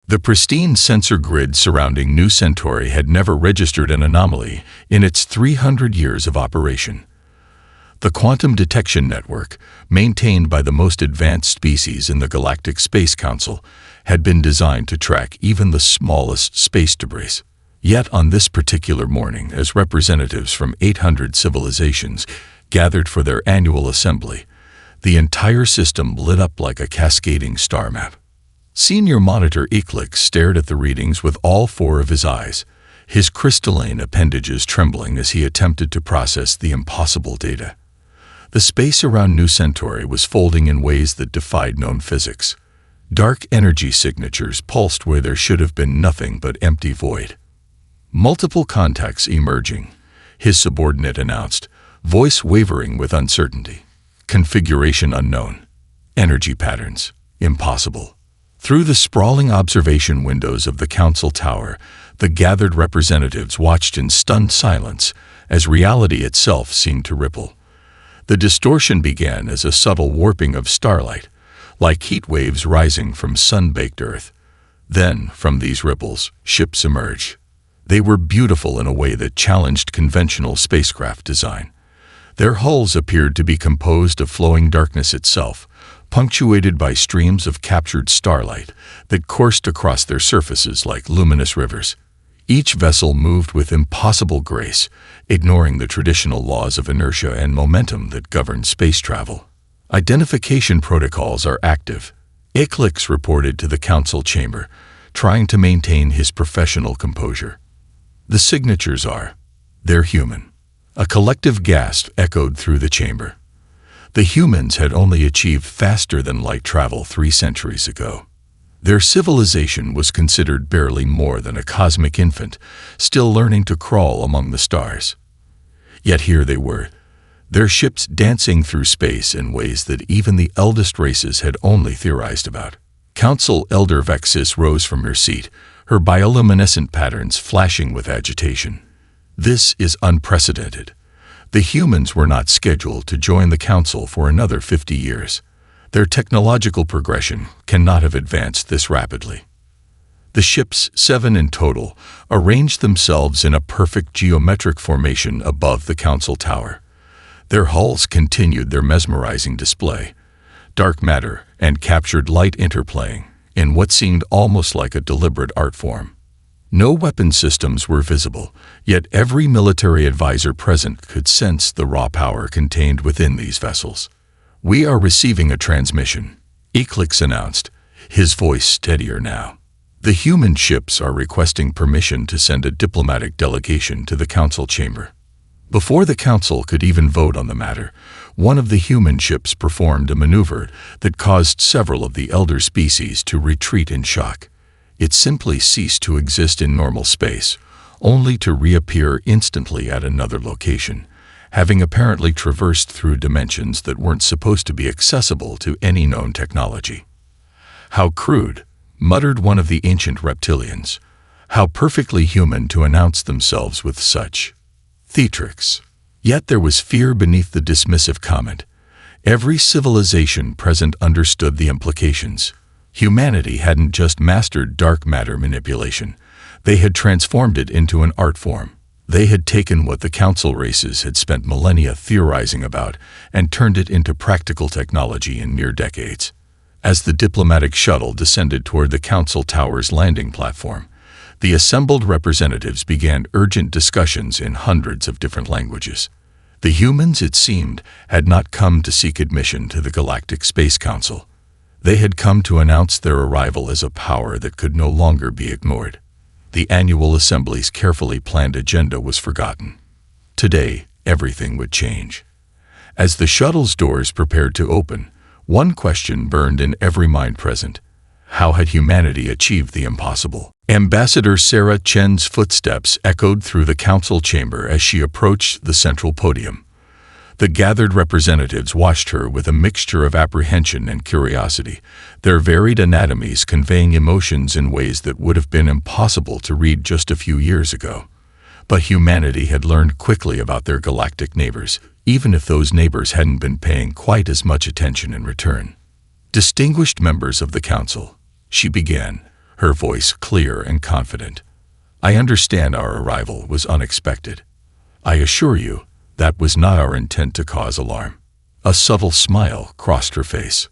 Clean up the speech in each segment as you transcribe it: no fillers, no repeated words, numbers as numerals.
The pristine sensor grid surrounding New Centauri had never registered an anomaly in its 300 years of operation. The quantum detection network, maintained by the most advanced species in the Galactic Space Council, had been designed to track even the smallest space debris. Yet on this particular morning, as representatives from 800 civilizations gathered for their annual assembly, the entire system lit up like a cascading star map. Senior Monitor Eklik stared at the readings with all four of his eyes, his crystalline appendages trembling as he attempted to process the impossible data. The space around New Centauri was folding in ways that defied known physics. Dark energy signatures pulsed where there should have been nothing but empty void. Multiple contacts emerging, his subordinate announced, voice wavering with uncertainty. Configuration unknown. Energy patterns impossible. Through the sprawling observation windows of the council tower, the gathered representatives watched in stunned silence as reality itself seemed to ripple. The distortion began as a subtle warping of starlight, like heat waves rising from sun-baked Earth. Then, from these ripples, ships emerged. They were beautiful in a way that challenged conventional spacecraft design. Their hulls appeared to be composed of flowing darkness itself, punctuated by streams of captured starlight that coursed across their surfaces like luminous rivers. Each vessel moved with impossible grace, ignoring the traditional laws of inertia and momentum that govern space travel. Identification protocols are active, Eklik reported to the council chamber, trying to maintain his professional composure. The signatures are, they're human. A collective gasp echoed through the chamber. The humans had only achieved faster-than-light travel 3 centuries ago. Their civilization was considered barely more than a cosmic infant, still learning to crawl among the stars. Yet here they were, their ships dancing through space in ways that even the eldest races had only theorized about. Council Elder Vexis rose from her seat, her bioluminescent patterns flashing with agitation. This is unprecedented. The humans were not scheduled to join the Council for another 50 years. Their technological progression cannot have advanced this rapidly. The ships, 7 in total, arranged themselves in a perfect geometric formation above the Council Tower. Their hulls continued their mesmerizing display, dark matter and captured light interplaying in what seemed almost like a deliberate art form. No weapon systems were visible, yet every military advisor present could sense the raw power contained within these vessels. "We are receiving a transmission," Eklik announced, his voice steadier now. "The human ships are requesting permission to send a diplomatic delegation to the council chamber." Before the council could even vote on the matter, one of the human ships performed a maneuver that caused several of the elder species to retreat in shock. It simply ceased to exist in normal space, only to reappear instantly at another location, having apparently traversed through dimensions that weren't supposed to be accessible to any known technology. "How crude," muttered one of the ancient reptilians. "How perfectly human to announce themselves with such theatrics." Yet there was fear beneath the dismissive comment. Every civilization present understood the implications. Humanity hadn't just mastered dark matter manipulation. They had transformed it into an art form. They had taken what the council races had spent millennia theorizing about and turned it into practical technology in mere decades. As the diplomatic shuttle descended toward the council tower's landing platform, the assembled representatives began urgent discussions in hundreds of different languages. The humans, it seemed, had not come to seek admission to the Galactic Space Council. They had come to announce their arrival as a power that could no longer be ignored. The annual assembly's carefully planned agenda was forgotten. Today, everything would change. As the shuttle's doors prepared to open, one question burned in every mind present. How had humanity achieved the impossible? Ambassador Sarah Chen's footsteps echoed through the council chamber as she approached the central podium. The gathered representatives watched her with a mixture of apprehension and curiosity, their varied anatomies conveying emotions in ways that would have been impossible to read just a few years ago. But humanity had learned quickly about their galactic neighbors, even if those neighbors hadn't been paying quite as much attention in return. "Distinguished members of the council," she began, her voice clear and confident. "I understand our arrival was unexpected. I assure you, that was not our intent to cause alarm." A subtle smile crossed her face.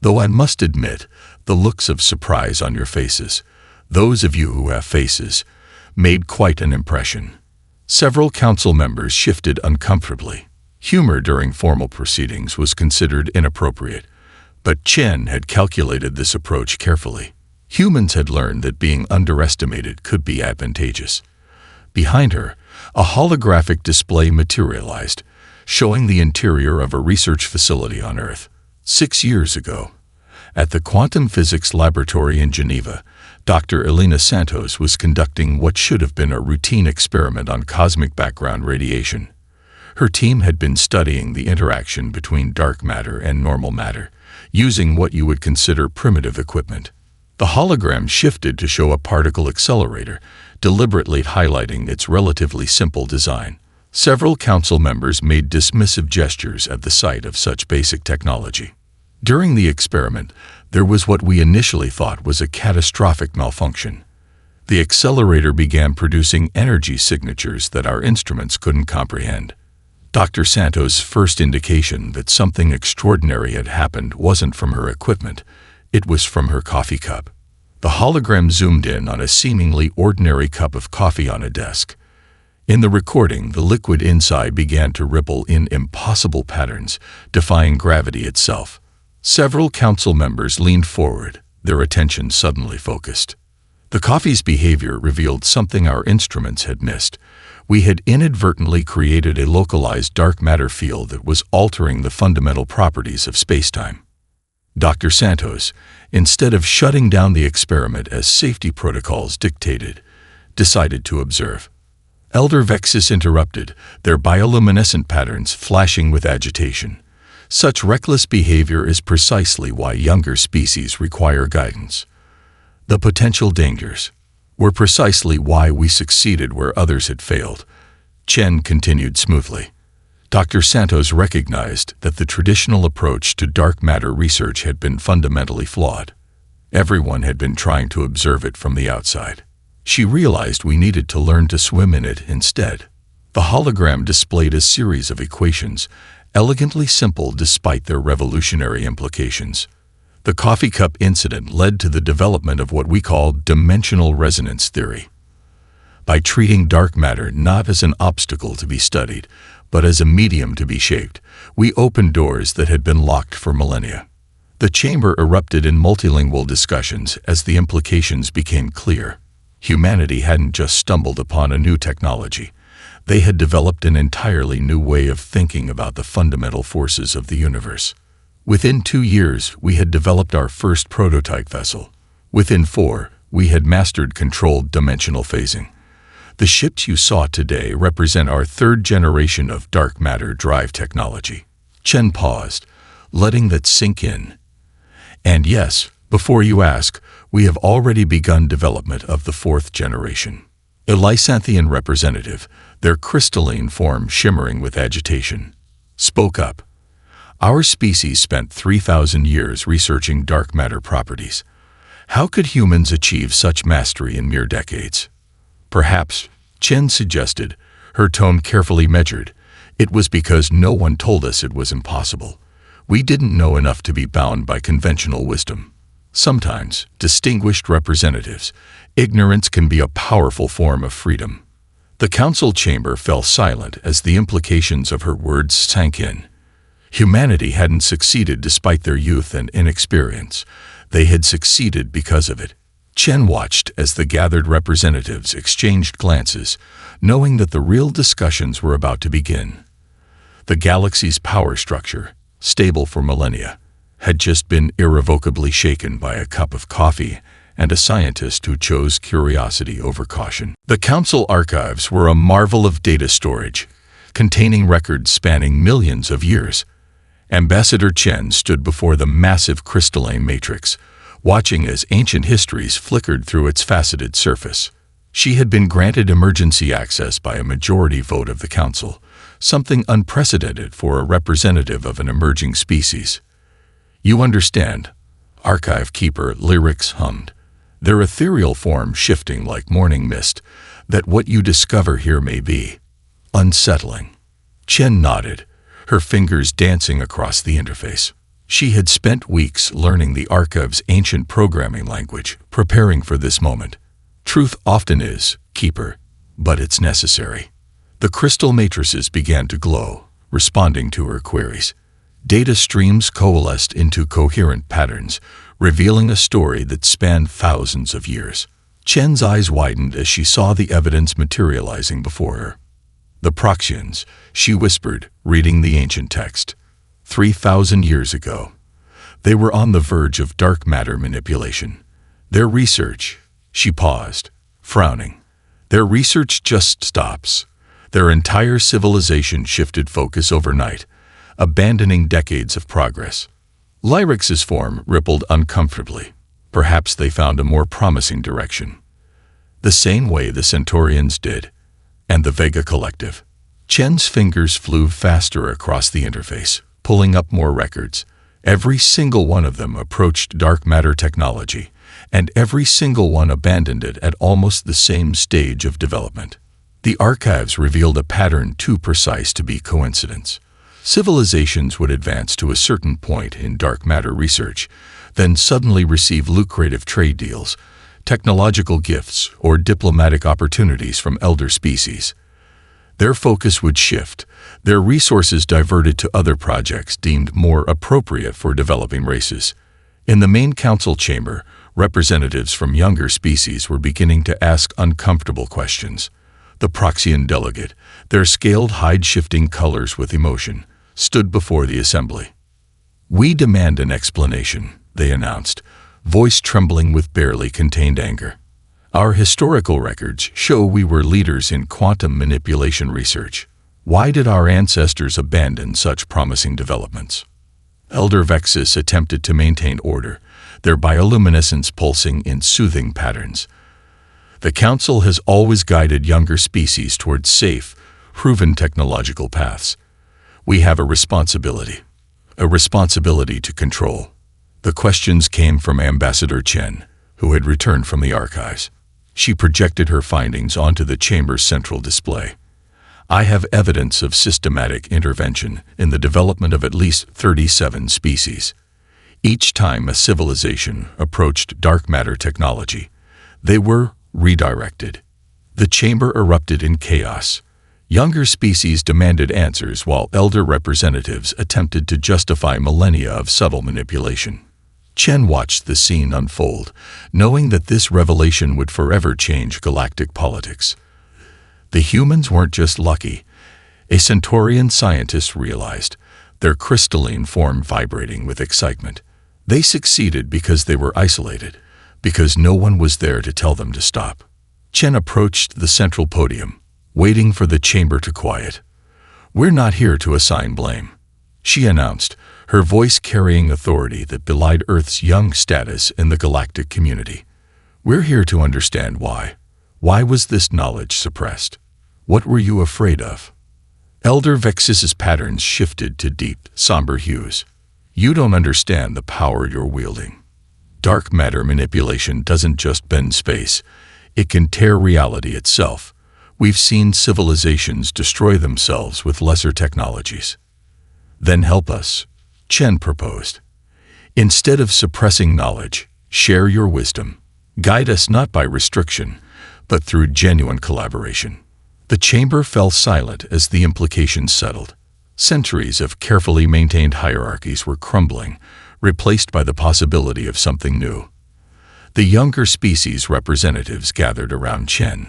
"Though I must admit, the looks of surprise on your faces, those of you who have faces, made quite an impression." Several council members shifted uncomfortably. Humor during formal proceedings was considered inappropriate, but Chen had calculated this approach carefully. Humans had learned that being underestimated could be advantageous. Behind her, a holographic display materialized, showing the interior of a research facility on Earth. 6 years ago, at the Quantum Physics Laboratory in Geneva, Dr. Elena Santos was conducting what should have been a routine experiment on cosmic background radiation. Her team had been studying the interaction between dark matter and normal matter, using what you would consider primitive equipment. The hologram shifted to show a particle accelerator, deliberately highlighting its relatively simple design. Several council members made dismissive gestures at the sight of such basic technology. During the experiment, there was what we initially thought was a catastrophic malfunction. The accelerator began producing energy signatures that our instruments couldn't comprehend. Dr. Santos' first indication that something extraordinary had happened wasn't from her equipment, it was from her coffee cup. The hologram zoomed in on a seemingly ordinary cup of coffee on a desk. In the recording, the liquid inside began to ripple in impossible patterns, defying gravity itself. Several council members leaned forward, their attention suddenly focused. The coffee's behavior revealed something our instruments had missed. We had inadvertently created a localized dark matter field that was altering the fundamental properties of spacetime. Dr. Santos, instead of shutting down the experiment as safety protocols dictated, decided to observe. Elder Vexus interrupted, their bioluminescent patterns flashing with agitation. Such reckless behavior is precisely why younger species require guidance. The potential dangers were precisely why we succeeded where others had failed. Chen continued smoothly. Dr. Santos recognized that the traditional approach to dark matter research had been fundamentally flawed. Everyone had been trying to observe it from the outside. She realized we needed to learn to swim in it instead. The hologram displayed a series of equations, elegantly simple despite their revolutionary implications. The coffee cup incident led to the development of what we call dimensional resonance theory. By treating dark matter not as an obstacle to be studied, but as a medium to be shaped, we opened doors that had been locked for millennia. The chamber erupted in multilingual discussions as the implications became clear. Humanity hadn't just stumbled upon a new technology. They had developed an entirely new way of thinking about the fundamental forces of the universe. Within 2 years, we had developed our first prototype vessel. Within 4, we had mastered controlled dimensional phasing. The ships you saw today represent our 3rd generation of dark matter drive technology. Chen paused, letting that sink in. And yes, before you ask, we have already begun development of the 4th generation. A Lysanthian representative, their crystalline form shimmering with agitation, spoke up. Our species spent 3,000 years researching dark matter properties. How could humans achieve such mastery in mere decades? Perhaps, Chen suggested, her tone carefully measured, it was because no one told us it was impossible. We didn't know enough to be bound by conventional wisdom. Sometimes, distinguished representatives, ignorance can be a powerful form of freedom. The council chamber fell silent as the implications of her words sank in. Humanity hadn't succeeded despite their youth and inexperience. They had succeeded because of it. Chen watched as the gathered representatives exchanged glances, knowing that the real discussions were about to begin. The galaxy's power structure, stable for millennia, had just been irrevocably shaken by a cup of coffee and a scientist who chose curiosity over caution. The council archives were a marvel of data storage, containing records spanning millions of years. Ambassador Chen stood before the massive crystalline matrix, watching as ancient histories flickered through its faceted surface. She had been granted emergency access by a majority vote of the council, something unprecedented for a representative of an emerging species. "You understand," archive keeper Lyrics hummed. their ethereal form shifting like morning mist, that what you discover here may be unsettling. Chen nodded, her fingers dancing across the interface. She had spent weeks learning the Archive's ancient programming language, preparing for this moment. Truth often is, Keeper, but it's necessary. The crystal matrices began to glow, responding to her queries. Data streams coalesced into coherent patterns, revealing a story that spanned thousands of years. Chen's eyes widened as she saw the evidence materializing before her. The Proxians, she whispered, reading the ancient text. 3,000 years ago, they were on the verge of dark matter manipulation. Their research, she paused, frowning. Their research just stops. Their entire civilization shifted focus overnight, abandoning decades of progress. Lyrix's form rippled uncomfortably. Perhaps they found a more promising direction. The same way the Centaurians did, and the Vega Collective. Chen's fingers flew faster across the interface, pulling up more records. Every single one of them approached dark matter technology, and every single one abandoned it at almost the same stage of development. The archives revealed a pattern too precise to be coincidence. Civilizations would advance to a certain point in dark matter research, then suddenly receive lucrative trade deals, technological gifts, or diplomatic opportunities from elder species. Their focus would shift, their resources diverted to other projects deemed more appropriate for developing races. In the main council chamber, representatives from younger species were beginning to ask uncomfortable questions. The Proxian delegate, their scaled hide shifting colors with emotion, stood before the assembly. "We demand an explanation," they announced, voice trembling with barely contained anger. "Our historical records show we were leaders in quantum manipulation research. Why did our ancestors abandon such promising developments?" Elder Vexus attempted to maintain order, their bioluminescence pulsing in soothing patterns. "The Council has always guided younger species towards safe, proven technological paths. We have a responsibility to control." The questions came from Ambassador Chen, who had returned from the archives. She projected her findings onto the chamber's central display. "I have evidence of systematic intervention in the development of at least 37 species. Each time a civilization approached dark matter technology, they were redirected." The chamber erupted in chaos. Younger species demanded answers while elder representatives attempted to justify millennia of subtle manipulation. Chen watched the scene unfold, knowing that this revelation would forever change galactic politics. The humans weren't just lucky. A Centaurian scientist realized, their crystalline form vibrating with excitement. They succeeded because they were isolated, because no one was there to tell them to stop. Chen approached the central podium, waiting for the chamber to quiet. "We're not here to assign blame," she announced, her voice carrying authority that belied Earth's young status in the galactic community. "We're here to understand why. Why was this knowledge suppressed? What were you afraid of?" Elder Vexus's patterns shifted to deep, somber hues. "You don't understand the power you're wielding. Dark matter manipulation doesn't just bend space. It can tear reality itself. We've seen civilizations destroy themselves with lesser technologies." "Then help us," Chen proposed. "Instead of suppressing knowledge, share your wisdom. Guide us not by restriction, but through genuine collaboration." The chamber fell silent as the implications settled. Centuries of carefully maintained hierarchies were crumbling, replaced by the possibility of something new. The younger species representatives gathered around Chen,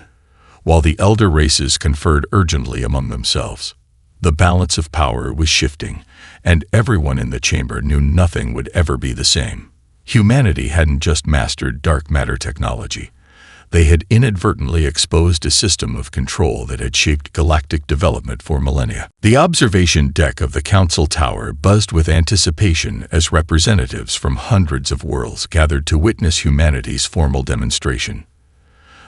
while the elder races conferred urgently among themselves. The balance of power was shifting, and everyone in the chamber knew nothing would ever be the same. Humanity hadn't just mastered dark matter technology. They had inadvertently exposed a system of control that had shaped galactic development for millennia. The observation deck of the Council Tower buzzed with anticipation as representatives from hundreds of worlds gathered to witness humanity's formal demonstration.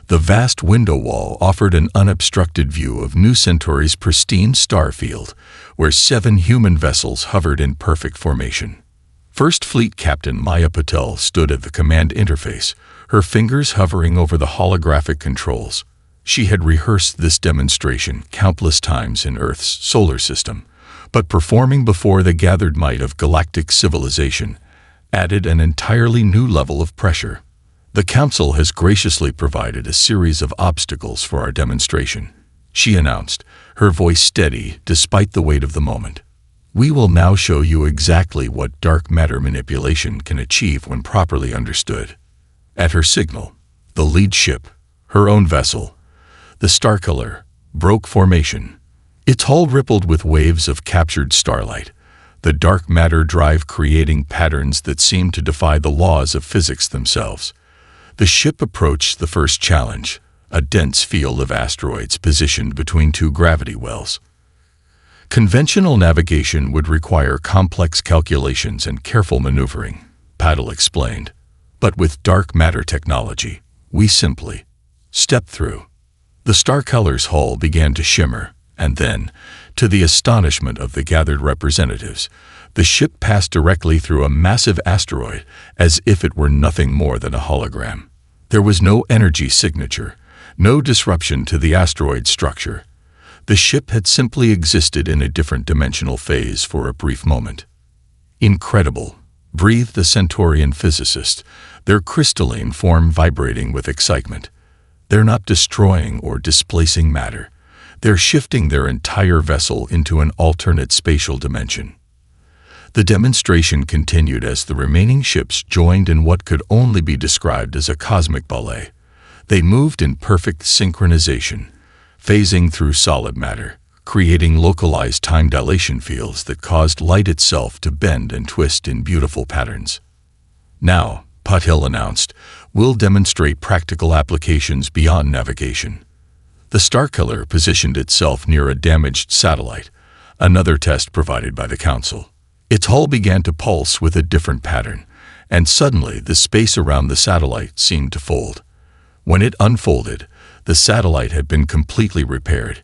The vast window wall offered an unobstructed view of New Centauri's pristine star field, where 7 human vessels hovered in perfect formation. First Fleet Captain Maya Patel stood at the command interface, her fingers hovering over the holographic controls. She had rehearsed this demonstration countless times in Earth's solar system, but performing before the gathered might of galactic civilization added an entirely new level of pressure. The Council has graciously provided a series of obstacles for our demonstration, she announced, her voice steady despite the weight of the moment. We will now show you exactly what dark matter manipulation can achieve when properly understood. At her signal, the lead ship, her own vessel, the Starkiller, broke formation. Its hull rippled with waves of captured starlight, the dark matter drive creating patterns that seemed to defy the laws of physics themselves. The ship approached the first challenge, a dense field of asteroids positioned between two gravity wells. Conventional navigation would require complex calculations and careful maneuvering, Paddle explained. But with dark matter technology, we simply step through. The Starkiller's hull began to shimmer, and then, to the astonishment of the gathered representatives, the ship passed directly through a massive asteroid as if it were nothing more than a hologram. There was no energy signature, no disruption to the asteroid's structure. The ship had simply existed in a different dimensional phase for a brief moment. Incredible, breathed the Centaurian physicist, their crystalline form vibrating with excitement. They're not destroying or displacing matter. They're shifting their entire vessel into an alternate spatial dimension. The demonstration continued as the remaining ships joined in what could only be described as a cosmic ballet. They moved in perfect synchronization, phasing through solid matter, creating localized time dilation fields that caused light itself to bend and twist in beautiful patterns. Now, Patil announced, we'll demonstrate practical applications beyond navigation. The Starkiller positioned itself near a damaged satellite, another test provided by the Council. Its hull began to pulse with a different pattern, and suddenly the space around the satellite seemed to fold. When it unfolded, the satellite had been completely repaired,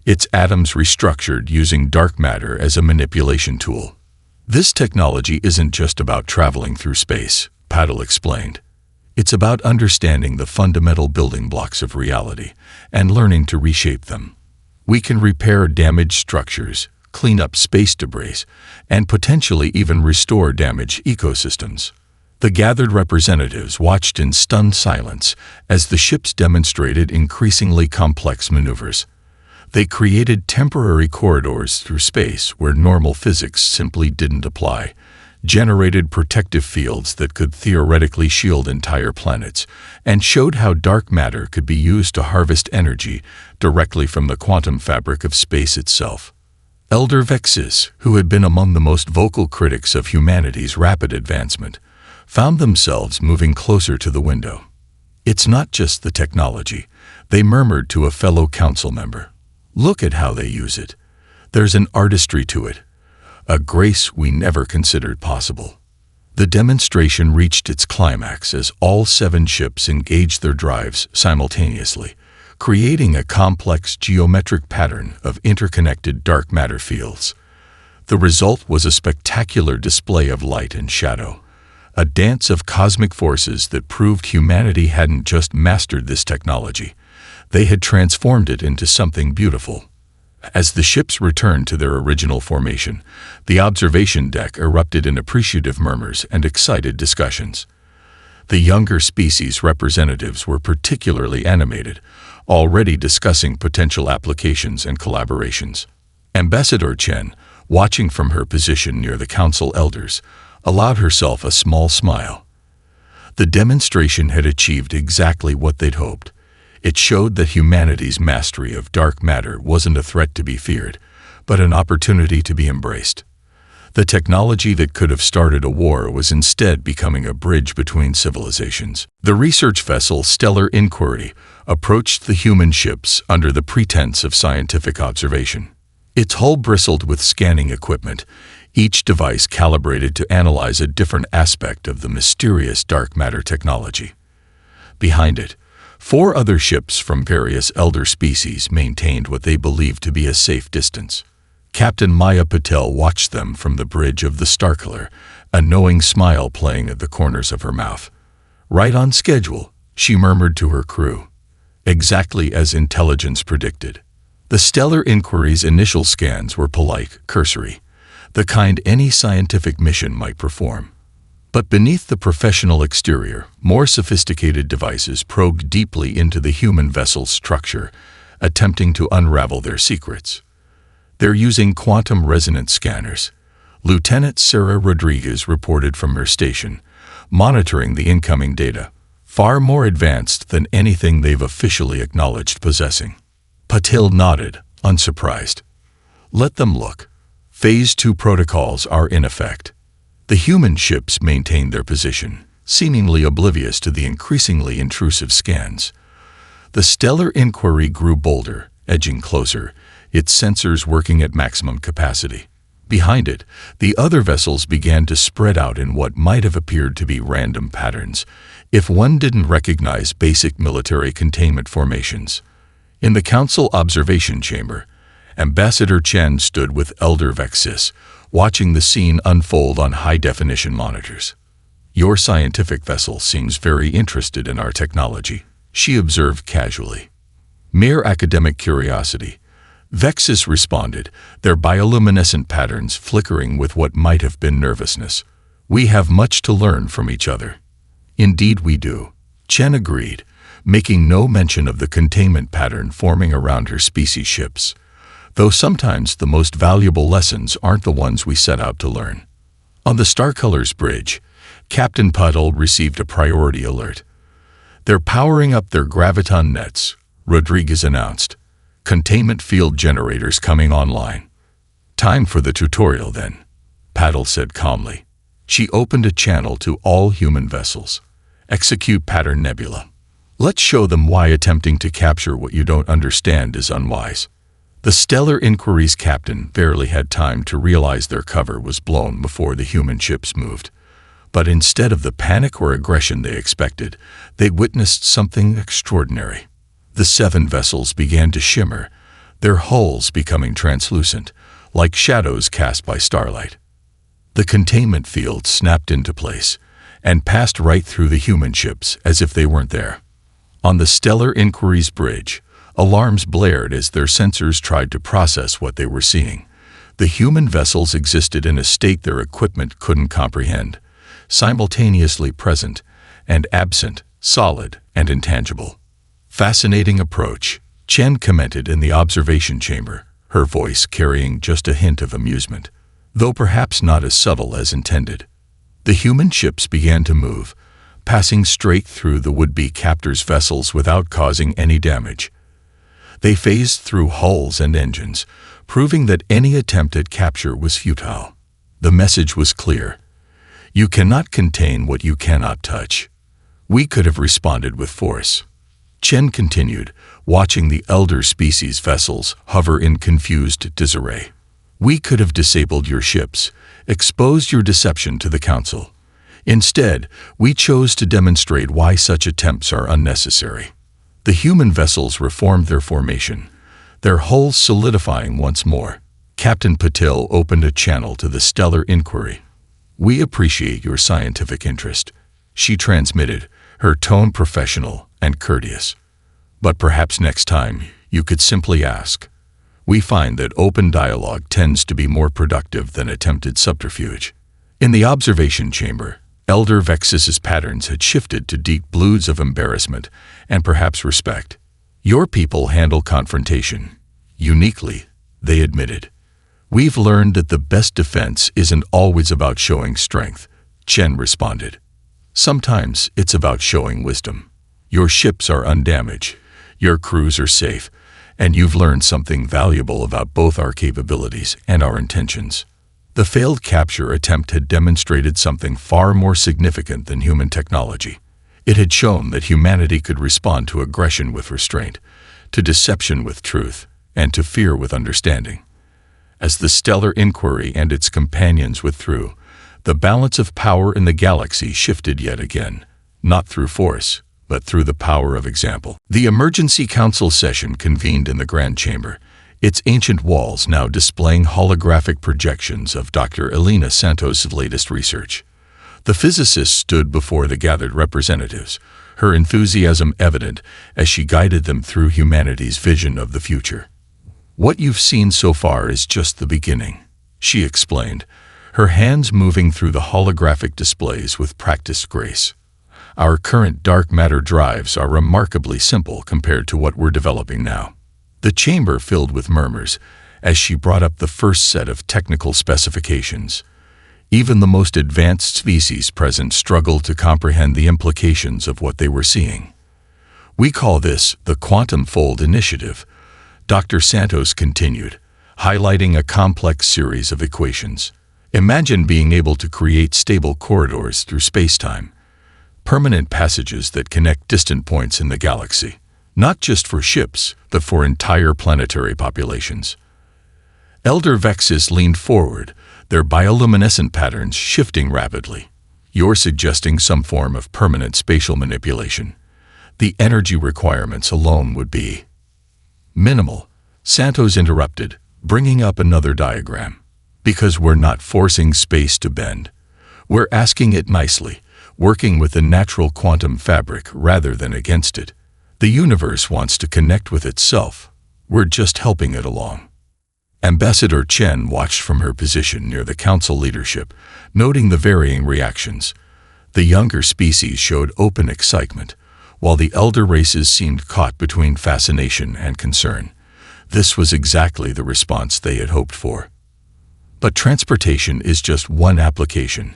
its atoms restructured using dark matter as a manipulation tool. This technology isn't just about traveling through space, Paddle explained. It's about understanding the fundamental building blocks of reality and learning to reshape them. We can repair damaged structures, clean up space debris, and potentially even restore damaged ecosystems. The gathered representatives watched in stunned silence as the ships demonstrated increasingly complex maneuvers. They created temporary corridors through space where normal physics simply didn't apply, generated protective fields that could theoretically shield entire planets, and showed how dark matter could be used to harvest energy directly from the quantum fabric of space itself. Elder Vexes, who had been among the most vocal critics of humanity's rapid advancement, found themselves moving closer to the window. It's not just the technology, they murmured to a fellow council member. Look at how they use it. There's an artistry to it, a grace we never considered possible. The demonstration reached its climax as all 7 ships engaged their drives simultaneously, creating a complex geometric pattern of interconnected dark matter fields. The result was a spectacular display of light and shadow, a dance of cosmic forces that proved humanity hadn't just mastered this technology, they had transformed it into something beautiful. As the ships returned to their original formation, the observation deck erupted in appreciative murmurs and excited discussions. The younger species representatives were particularly animated, already discussing potential applications and collaborations. Ambassador Chen, watching from her position near the council elders, allowed herself a small smile. The demonstration had achieved exactly what they'd hoped. It showed that humanity's mastery of dark matter wasn't a threat to be feared, but an opportunity to be embraced. The technology that could have started a war was instead becoming a bridge between civilizations. The research vessel Stellar Inquiry approached the human ships under the pretense of scientific observation. Its hull bristled with scanning equipment, each device calibrated to analyze a different aspect of the mysterious dark matter technology. Behind it, 4 other ships from various elder species maintained what they believed to be a safe distance. Captain Maya Patel watched them from the bridge of the Starkiller, a knowing smile playing at the corners of her mouth. "Right on schedule," she murmured to her crew. "Exactly as intelligence predicted." The stellar inquiry's initial scans were polite, cursory, the kind any scientific mission might perform. But beneath the professional exterior, more sophisticated devices probed deeply into the human vessel's structure, attempting to unravel their secrets. "They're using quantum resonance scanners," Lieutenant Sarah Rodriguez reported from her station, monitoring the incoming data, "far more advanced than anything they've officially acknowledged possessing." Patil nodded, unsurprised. "Let them look. Phase 2 protocols are in effect." The human ships maintained their position, seemingly oblivious to the increasingly intrusive scans. The stellar inquiry grew bolder, edging closer, its sensors working at maximum capacity. Behind it, the other vessels began to spread out in what might have appeared to be random patterns, if one didn't recognize basic military containment formations. In the Council observation chamber, Ambassador Chen stood with Elder Vexis, watching the scene unfold on high-definition monitors. "Your scientific vessel seems very interested in our technology," she observed casually. "Mere academic curiosity," Vexis responded, their bioluminescent patterns flickering with what might have been nervousness. "We have much to learn from each other." "Indeed we do," Chen agreed, making no mention of the containment pattern forming around her species ships. "Though sometimes the most valuable lessons aren't the ones we set out to learn." On the Starcolors bridge, Captain Puddle received a priority alert. "They're powering up their graviton nets," Rodriguez announced. "Containment field generators coming online." "Time for the tutorial then," Paddle said calmly. She opened a channel to all human vessels. "Execute pattern nebula. Let's show them why attempting to capture what you don't understand is unwise." The stellar inquiry's captain barely had time to realize their cover was blown before the human ships moved. But instead of the panic or aggression they expected, they witnessed something extraordinary. The 7 vessels began to shimmer, their hulls becoming translucent, like shadows cast by starlight. The containment field snapped into place and passed right through the human ships as if they weren't there. On the stellar inquiry's bridge, alarms blared as their sensors tried to process what they were seeing. The human vessels existed in a state their equipment couldn't comprehend, simultaneously present and absent, solid and intangible. "Fascinating approach," Chen commented in the observation chamber, her voice carrying just a hint of amusement, though perhaps not as subtle as intended. The human ships began to move, passing straight through the would-be captors' vessels without causing any damage. They phased through hulls and engines, proving that any attempt at capture was futile. The message was clear. You cannot contain what you cannot touch. We could have responded with force. Chen continued, watching the elder species vessels hover in confused disarray. We could have disabled your ships, exposed your deception to the Council. Instead, we chose to demonstrate why such attempts are unnecessary. The human vessels reformed their formation, their hulls solidifying once more. Captain Patil opened a channel to the stellar inquiry. "We appreciate your scientific interest," she transmitted, her tone professional and courteous. "But perhaps next time, you could simply ask. We find that open dialogue tends to be more productive than attempted subterfuge." In the observation chamber, Elder Vexis's patterns had shifted to deep blues of embarrassment and perhaps respect. "Your people handle confrontation uniquely," they admitted. "We've learned that the best defense isn't always about showing strength," Chen responded. "Sometimes it's about showing wisdom. Your ships are undamaged, your crews are safe, and you've learned something valuable about both our capabilities and our intentions." The failed capture attempt had demonstrated something far more significant than human technology. It had shown that humanity could respond to aggression with restraint, to deception with truth, and to fear with understanding. As the stellar inquiry and its companions withdrew, the balance of power in the galaxy shifted yet again, not through force, but through the power of example. The Emergency Council session convened in the Grand Chamber, its ancient walls now displaying holographic projections of Dr. Elena Santos' latest research. The physicist stood before the gathered representatives, her enthusiasm evident as she guided them through humanity's vision of the future. "What you've seen so far is just the beginning," she explained, her hands moving through the holographic displays with practiced grace. "Our current dark matter drives are remarkably simple compared to what we're developing now." The chamber filled with murmurs as she brought up the first set of technical specifications. Even the most advanced species present struggled to comprehend the implications of what they were seeing. "We call this the Quantum Fold Initiative," Dr. Santos continued, highlighting a complex series of equations. "Imagine being able to create stable corridors through space-time, permanent passages that connect distant points in the galaxy, not just for ships, but for entire planetary populations." Elder Vexis leaned forward, their bioluminescent patterns shifting rapidly. "You're suggesting some form of permanent spatial manipulation. The energy requirements alone would be minimal," Santos interrupted, bringing up another diagram. "Because we're not forcing space to bend. We're asking it nicely, working with the natural quantum fabric rather than against it. The universe wants to connect with itself. We're just helping it along." Ambassador Chen watched from her position near the council leadership, noting the varying reactions. The younger species showed open excitement, while the elder races seemed caught between fascination and concern. This was exactly the response they had hoped for. "But transportation is just one application,"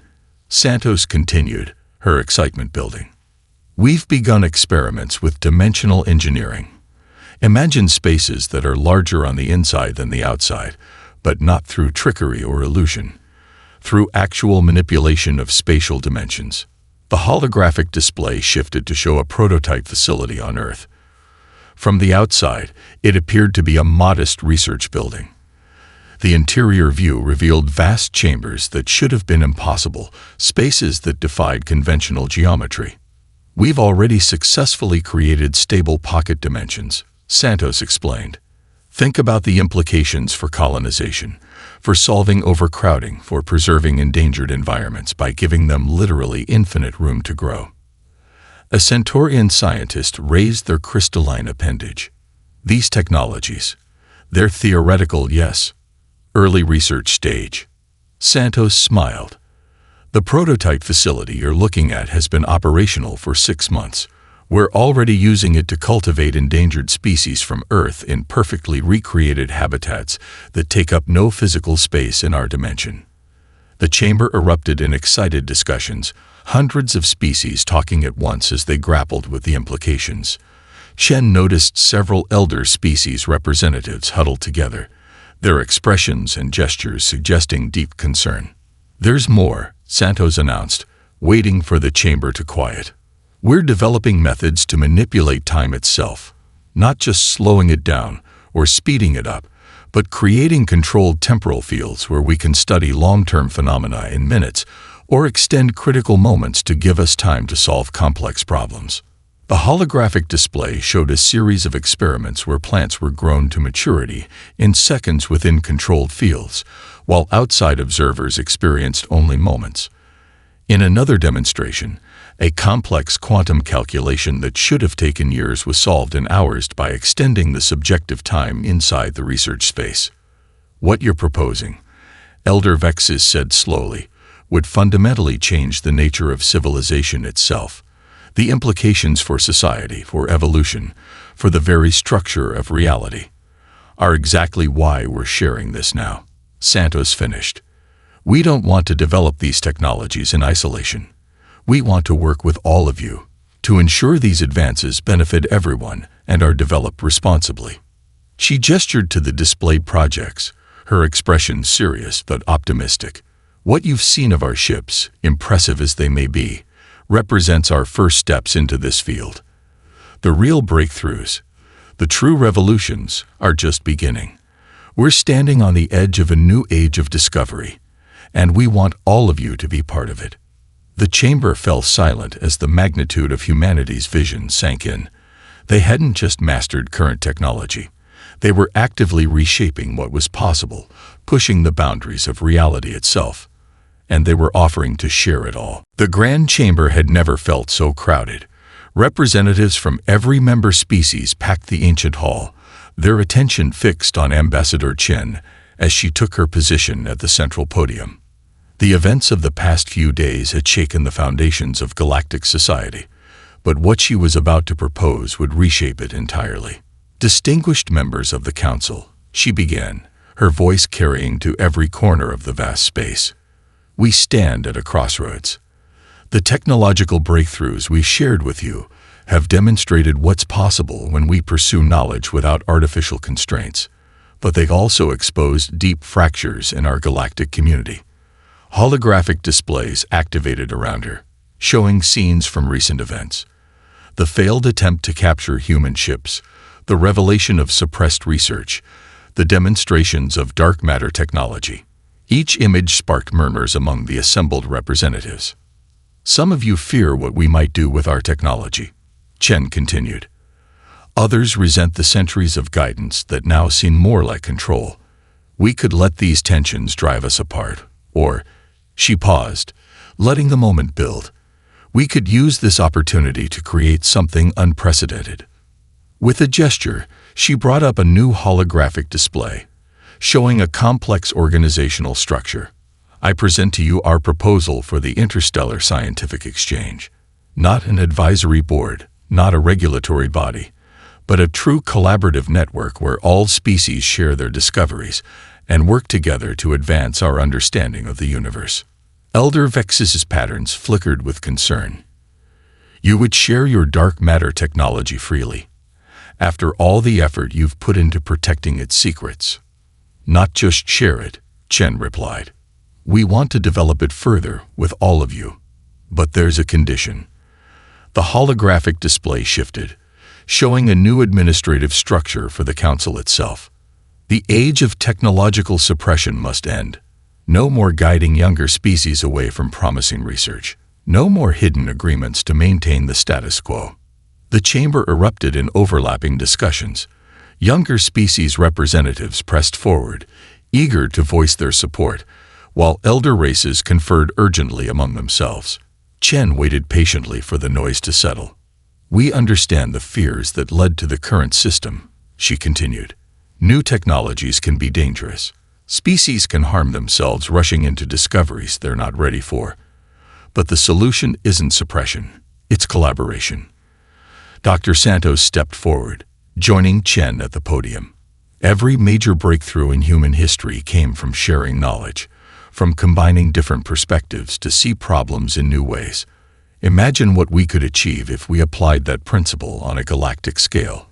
Santos continued, her excitement building. "We've begun experiments with dimensional engineering. Imagine spaces that are larger on the inside than the outside, but not through trickery or illusion, through actual manipulation of spatial dimensions." The holographic display shifted to show a prototype facility on Earth. From the outside, it appeared to be a modest research building. The interior view revealed vast chambers that should have been impossible, spaces that defied conventional geometry. "We've already successfully created stable pocket dimensions," Santos explained. "Think about the implications for colonization, for solving overcrowding, for preserving endangered environments by giving them literally infinite room to grow." A Centaurian scientist raised their crystalline appendage. "These technologies, they're theoretical, yes. Early research stage." Santos smiled. "The prototype facility you're looking at has been operational for 6 months. We're already using it to cultivate endangered species from Earth in perfectly recreated habitats that take up no physical space in our dimension." The chamber erupted in excited discussions, hundreds of species talking at once as they grappled with the implications. Chen noticed several elder species representatives huddled together, their expressions and gestures suggesting deep concern. "There's more," Santos announced, waiting for the chamber to quiet. "We're developing methods to manipulate time itself, not just slowing it down or speeding it up, but creating controlled temporal fields where we can study long-term phenomena in minutes or extend critical moments to give us time to solve complex problems." The holographic display showed a series of experiments where plants were grown to maturity in seconds within controlled fields, while outside observers experienced only moments. In another demonstration, a complex quantum calculation that should have taken years was solved in hours by extending the subjective time inside the research space. "What you're proposing," Elder Vexis said slowly, "would fundamentally change the nature of civilization itself. The implications for society, for evolution, for the very structure of reality, are exactly why we're sharing this now," Santos finished. "We don't want to develop these technologies in isolation. We want to work with all of you to ensure these advances benefit everyone and are developed responsibly." She gestured to the displayed projects, her expression serious but optimistic. "What you've seen of our ships, impressive as they may be, represents our first steps into this field. The real breakthroughs, the true revolutions, are just beginning. We're standing on the edge of a new age of discovery, and we want all of you to be part of it." The chamber fell silent as the magnitude of humanity's vision sank in. They hadn't just mastered current technology. They were actively reshaping what was possible, pushing the boundaries of reality itself. and they were offering to share it all. The Grand Chamber had never felt so crowded. Representatives from every member species packed the ancient hall, their attention fixed on Ambassador Chen as she took her position at the central podium. The events of the past few days had shaken the foundations of galactic society, but what she was about to propose would reshape it entirely. Distinguished members of the council, she began, her voice carrying to every corner of the vast space. We stand at a crossroads. The technological breakthroughs we shared with you have demonstrated what's possible when we pursue knowledge without artificial constraints, but they've also exposed deep fractures in our galactic community. Holographic displays activated around her, showing scenes from recent events. The failed attempt to capture human ships, the revelation of suppressed research, the demonstrations of dark matter technology. Each image sparked murmurs among the assembled representatives. Some of you fear what we might do with our technology, Chen continued. Others resent the centuries of guidance that now seem more like control. We could let these tensions drive us apart, or, she paused, letting the moment build. We could use this opportunity to create something unprecedented. With a gesture, she brought up a new holographic display, showing a complex organizational structure. I present to you our proposal for the Interstellar Scientific Exchange. Not an advisory board, not a regulatory body, but a true collaborative network where all species share their discoveries and work together to advance our understanding of the universe. Elder Vex's patterns flickered with concern. You would share your dark matter technology freely, after all the effort you've put into protecting its secrets. Not just share it, Chen replied. We want to develop it further with all of you. But there's a condition. The holographic display shifted, showing a new administrative structure for the council itself. The age of technological suppression must end. No more guiding younger species away from promising research. No more hidden agreements to maintain the status quo. The chamber erupted in overlapping discussions. Younger species representatives pressed forward, eager to voice their support, while elder races conferred urgently among themselves. Chen waited patiently for the noise to settle. We understand the fears that led to the current system, she continued. New technologies can be dangerous. Species can harm themselves rushing into discoveries they're not ready for. But the solution isn't suppression, it's collaboration. Dr. Santos stepped forward, joining Chen at the podium. Every major breakthrough in human history came from sharing knowledge, from combining different perspectives to see problems in new ways. Imagine what we could achieve if we applied that principle on a galactic scale.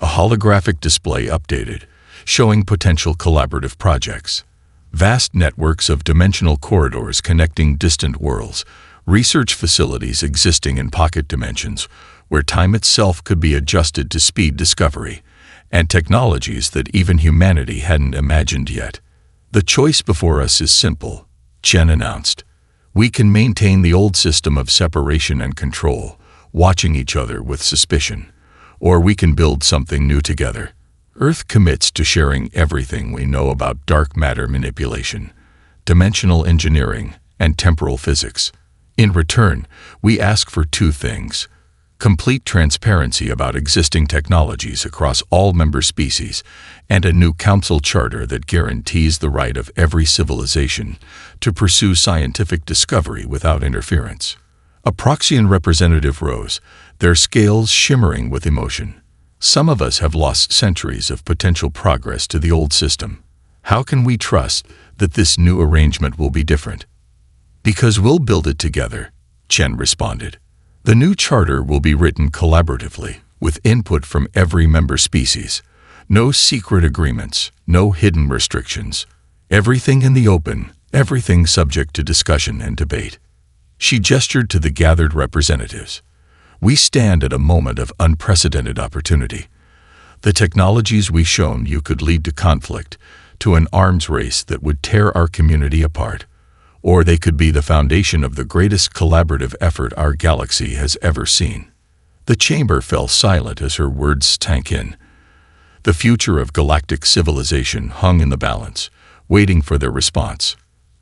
A holographic display updated, showing potential collaborative projects. Vast networks of dimensional corridors connecting distant worlds, research facilities existing in pocket dimensions, where time itself could be adjusted to speed discovery, and technologies that even humanity hadn't imagined yet. The choice before us is simple, Chen announced. We can maintain the old system of separation and control, watching each other with suspicion, or we can build something new together. Earth commits to sharing everything we know about dark matter manipulation, dimensional engineering, and temporal physics. In return, we ask for two things: complete transparency about existing technologies across all member species, and a new council charter that guarantees the right of every civilization to pursue scientific discovery without interference. A Proxian representative rose, their scales shimmering with emotion. Some of us have lost centuries of potential progress to the old system. How can we trust that this new arrangement will be different? Because we'll build it together, Chen responded. The new charter will be written collaboratively, with input from every member species. No secret agreements, no hidden restrictions. Everything in the open, everything subject to discussion and debate. She gestured to the gathered representatives. We stand at a moment of unprecedented opportunity. The technologies we've shown you could lead to conflict, to an arms race that would tear our community apart. Or they could be the foundation of the greatest collaborative effort our galaxy has ever seen. The chamber fell silent as her words sank in. The future of galactic civilization hung in the balance, waiting for their response.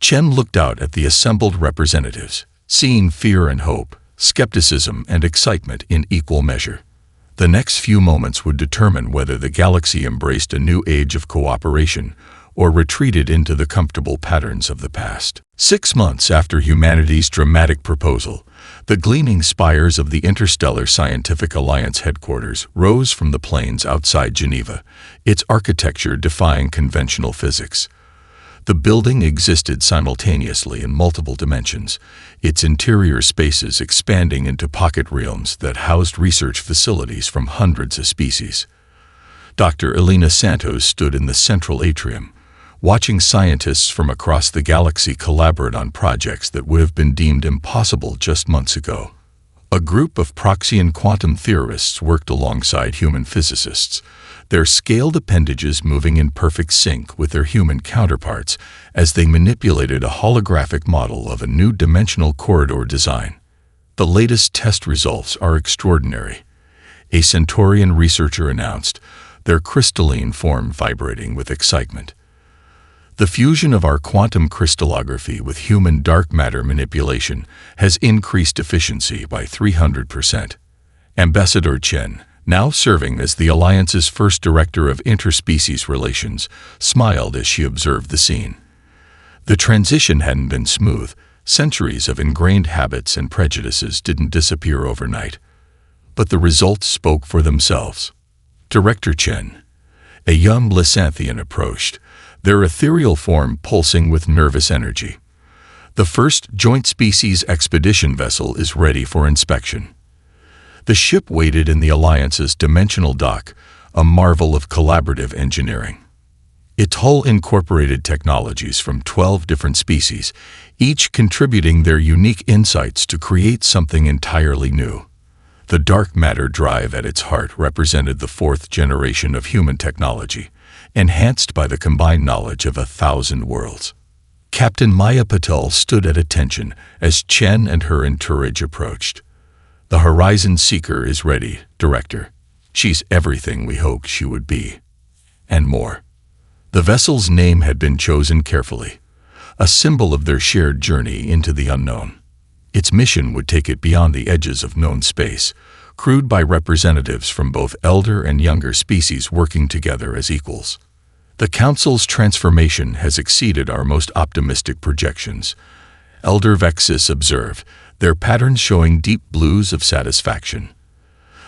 Chen looked out at the assembled representatives, seeing fear and hope, skepticism and excitement in equal measure. The next few moments would determine whether the galaxy embraced a new age of cooperation or retreated into the comfortable patterns of the past. 6 months after humanity's dramatic proposal, the gleaming spires of the Interstellar Scientific Alliance headquarters rose from the plains outside Geneva, its architecture defying conventional physics. The building existed simultaneously in multiple dimensions, its interior spaces expanding into pocket realms that housed research facilities from hundreds of species. Dr. Elena Santos stood in the central atrium, watching scientists from across the galaxy collaborate on projects that would have been deemed impossible just months ago. A group of Proxian quantum theorists worked alongside human physicists, their scaled appendages moving in perfect sync with their human counterparts as they manipulated a holographic model of a new dimensional corridor design. The latest test results are extraordinary, a Centaurian researcher announced, their crystalline form vibrating with excitement. The fusion of our quantum crystallography with human dark matter manipulation has increased efficiency by 300%. Ambassador Chen, now serving as the Alliance's first director of interspecies relations, smiled as she observed the scene. The transition hadn't been smooth. Centuries of ingrained habits and prejudices didn't disappear overnight. But the results spoke for themselves. Director Chen, a young Lysanthian, approached, their ethereal form pulsing with nervous energy. The first joint species expedition vessel is ready for inspection. The ship waited in the Alliance's dimensional dock, a marvel of collaborative engineering. Its hull incorporated technologies from 12 different species, each contributing their unique insights to create something entirely new. The dark matter drive at its heart represented the fourth generation of human technology, enhanced by the combined knowledge of 1,000 worlds. Captain Maya Patel stood at attention as Chen and her entourage approached. The Horizon Seeker is ready, Director. She's everything we hoped she would be. And more. The vessel's name had been chosen carefully, a symbol of their shared journey into the unknown. Its mission would take it beyond the edges of known space, crewed by representatives from both elder and younger species working together as equals. The Council's transformation has exceeded our most optimistic projections. Elder Vexis observed, their patterns showing deep blues of satisfaction.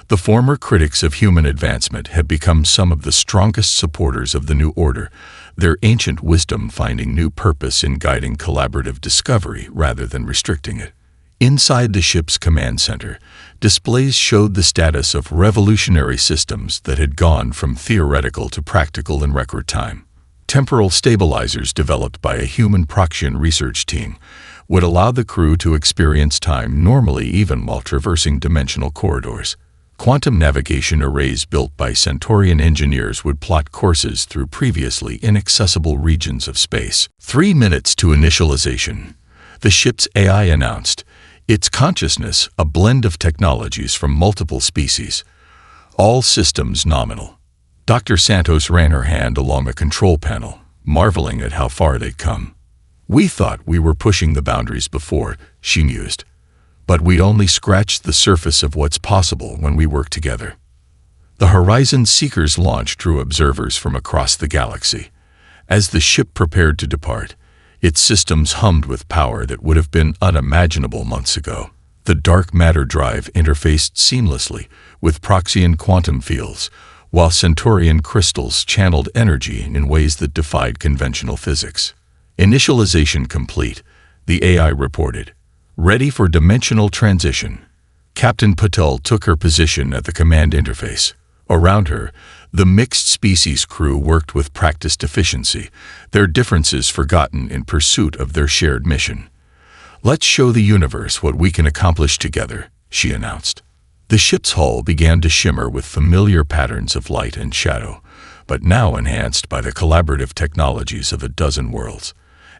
The former critics of human advancement had become some of the strongest supporters of the new order, their ancient wisdom finding new purpose in guiding collaborative discovery rather than restricting it. Inside the ship's command center, displays showed the status of revolutionary systems that had gone from theoretical to practical in record time. Temporal stabilizers developed by a human Proxian research team would allow the crew to experience time normally even while traversing dimensional corridors. Quantum navigation arrays built by Centaurian engineers would plot courses through previously inaccessible regions of space. 3 minutes to initialization. The ship's AI announced, its consciousness a blend of technologies from multiple species. All systems nominal. Dr. Santos ran her hand along a control panel, marveling at how far they'd come. We thought we were pushing the boundaries before, she mused. But we'd only scratched the surface of what's possible when we work together. The Horizon Seeker's launch drew observers from across the galaxy. As the ship prepared to depart, its systems hummed with power that would have been unimaginable months ago. The dark matter drive interfaced seamlessly with Proxian quantum fields, while Centaurian crystals channeled energy in ways that defied conventional physics. Initialization complete, the AI reported. Ready for dimensional transition. Captain Patel took her position at the command interface. Around her, the mixed species crew worked with practiced efficiency, their differences forgotten in pursuit of their shared mission. Let's show the universe what we can accomplish together, she announced. The ship's hull began to shimmer with familiar patterns of light and shadow, but now enhanced by the collaborative technologies of 12 worlds.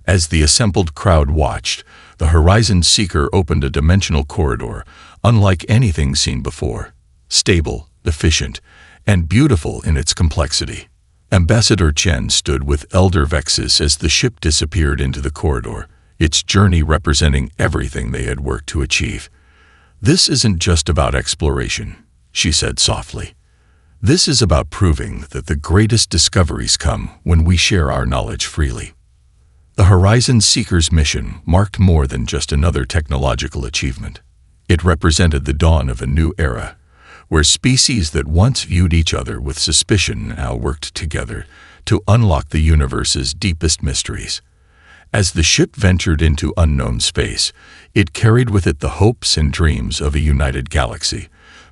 As the assembled crowd watched, the Horizon Seeker opened a dimensional corridor, unlike anything seen before. Stable, efficient, and beautiful in its complexity. Ambassador Chen stood with Elder Vexus as the ship disappeared into the corridor, its journey representing everything they had worked to achieve. "This isn't just about exploration," she said softly. "This is about proving that the greatest discoveries come when we share our knowledge freely." The Horizon Seeker's mission marked more than just another technological achievement. It represented the dawn of a new era, where species that once viewed each other with suspicion now worked together to unlock the universe's deepest mysteries. As the ship ventured into unknown space, it carried with it the hopes and dreams of a united galaxy,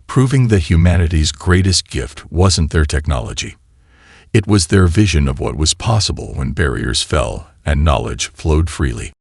proving that humanity's greatest gift wasn't their technology. It was their vision of what was possible when barriers fell and knowledge flowed freely.